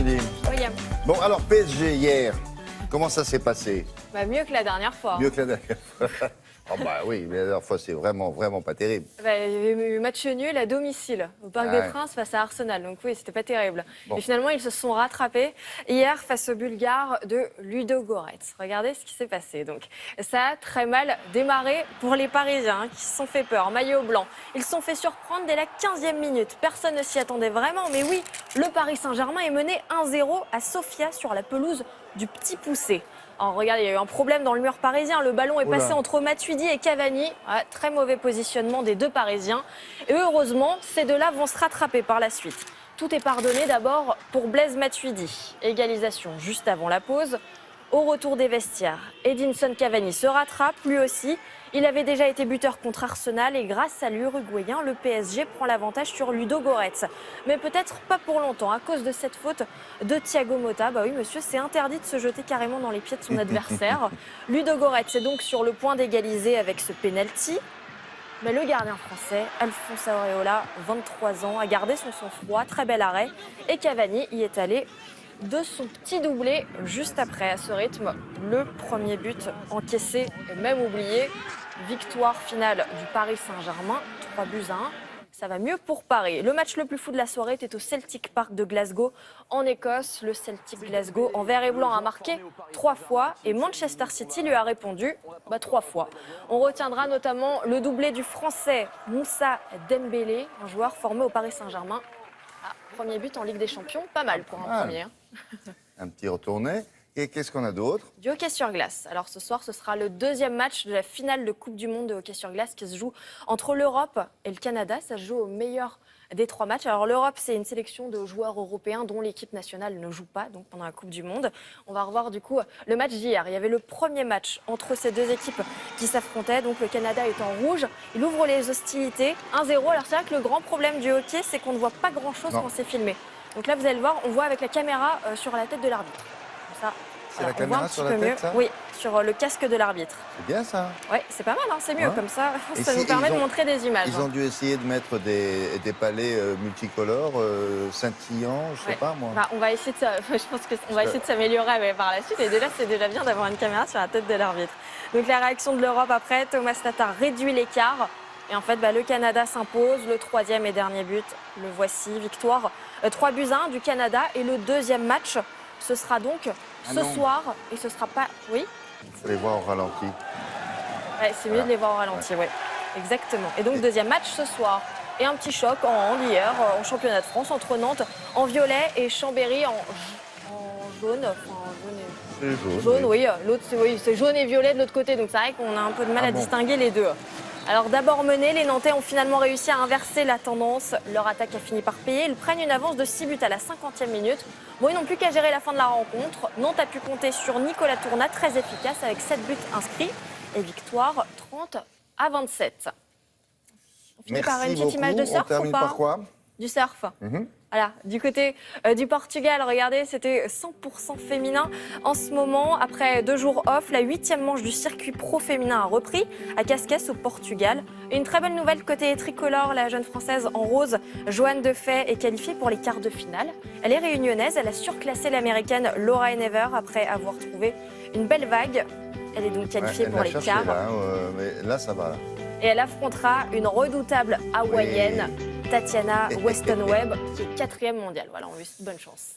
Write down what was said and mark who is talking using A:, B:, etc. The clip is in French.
A: Émilie.
B: Oui,
A: Bon, alors PSG hier, comment ça s'est passé?
B: mieux que la dernière fois.
A: Mieux que la dernière fois. Oh bah oui, mais la dernière fois, c'est vraiment pas terrible.
B: Il y avait eu match nul à domicile au Parc des Princes face à Arsenal. Donc oui, c'était pas terrible.
A: Bon.
B: Et finalement, ils se sont rattrapés hier face aux Bulgares de Ludogorets. Regardez ce qui s'est passé. Donc ça a très mal démarré pour les Parisiens qui se sont fait peur. Maillot blanc. Ils se sont fait surprendre dès la 15e minute. Personne ne s'y attendait vraiment. Mais oui, le Paris Saint-Germain est mené 1-0 à Sofia sur la pelouse du Petit Poucet. Alors, regardez, il y a eu un problème dans le mur parisien. Le ballon est passé entre Matuidi et Cavani. Ouais, très mauvais positionnement des deux Parisiens. Et heureusement, ces deux-là vont se rattraper par la suite. Tout est pardonné d'abord pour Blaise Matuidi. Égalisation juste avant la pause. Au retour des vestiaires, Edinson Cavani se rattrape lui aussi. Il avait déjà été buteur contre Arsenal et grâce à l'Uruguayen, le PSG prend l'avantage sur Ludogorets. Mais peut-être pas pour longtemps à cause de cette faute de Thiago Motta. Bah oui monsieur, c'est interdit de se jeter carrément dans les pieds de son adversaire. Ludogorets est donc sur le point d'égaliser avec ce penalty. Mais le gardien français, Alphonse Areola, 23 ans, a gardé son sang-froid, très bel arrêt. Et Cavani y est allé de son petit doublé juste après. À ce rythme, le premier but encaissé et même oublié. Victoire finale du Paris Saint-Germain, 3-1. Ça va mieux pour Paris. Le match le plus fou de la soirée était au Celtic Park de Glasgow, en Écosse. Le Celtic Glasgow, en vert et blanc, a marqué 3 fois et Manchester City lui a répondu 3 fois. On retiendra notamment le doublé du Français Moussa Dembélé, un joueur formé au Paris Saint-Germain. Premier but en Ligue des Champions, pas mal pour un premier.
A: Un petit retourné. Et qu'est-ce qu'on a d'autre?
B: Du hockey sur glace. Alors ce soir, ce sera le deuxième match de la finale de Coupe du Monde de hockey sur glace qui se joue entre l'Europe et le Canada. Ça se joue au meilleur des 3 matchs. Alors l'Europe, c'est une sélection de joueurs européens dont l'équipe nationale ne joue pas donc pendant la Coupe du Monde. On va revoir du coup le match d'hier. Il y avait le premier match entre ces deux équipes qui s'affrontaient. Donc le Canada est en rouge. Il ouvre les hostilités 1-0. Alors c'est vrai que le grand problème du hockey, c'est qu'on ne voit pas grand-chose quand c'est filmé. Donc là, vous allez le voir, on voit avec la caméra sur la tête de l'arbitre. Ça,
A: c'est la caméra sur la tête, ça?
B: Oui, sur le casque de l'arbitre.
A: C'est bien ça.
B: Oui, c'est pas mal, hein, c'est mieux. Comme ça,
A: et
B: ça nous permet de montrer des images.
A: Ils ont dû essayer de mettre des palais multicolores, scintillants, je sais pas moi.
B: On va essayer de, je pense qu'on va essayer de s'améliorer par la suite. Et déjà, c'est déjà bien d'avoir une caméra sur la tête de l'arbitre. Donc la réaction de l'Europe après, Thomas Tatar réduit l'écart. Et en fait, le Canada s'impose. Le 3e et dernier but, le voici, victoire 3-1 du Canada. Et le deuxième match, ce sera donc ce soir. Et ce sera pas... Oui.
A: Il faut les voir au ralenti.
B: Ouais, c'est mieux de les voir au ralenti, oui. Exactement. Et donc, deuxième match ce soir. Et un petit choc en hand hier, en championnat de France, entre Nantes en violet et Chambéry en jaune. Jaune, oui. L'autre, c'est jaune et violet de l'autre côté. Donc, c'est vrai qu'on a un peu de mal à distinguer les deux. Alors d'abord menés, les Nantais ont finalement réussi à inverser la tendance. Leur attaque a fini par payer. Ils prennent une avance de 6 buts à la 50e minute. Bon, ils n'ont plus qu'à gérer la fin de la rencontre. Nantes a pu compter sur Nicolas Tournat, très efficace, avec 7 buts inscrits. Et victoire 30-27. On finit par une petite image de surf.
A: On termine par quoi?
B: Du surf. Voilà, du côté du Portugal, regardez, c'était 100% féminin. En ce moment, après 2 jours off, la 8e manche du circuit pro féminin a repris à Cascais au Portugal. Et une très bonne nouvelle côté tricolore, la jeune française en rose, Johanne Defay, est qualifiée pour les quarts de finale. Elle est réunionnaise, elle a surclassé l'américaine Laura Enever après avoir trouvé une belle vague. Elle est donc qualifiée pour les quarts.
A: Mais là, ça va. Là.
B: Et elle affrontera une redoutable hawaïenne. Tatiana Weston Webb, qui est 4e mondiale. Voilà, on lui souhaite bonne chance.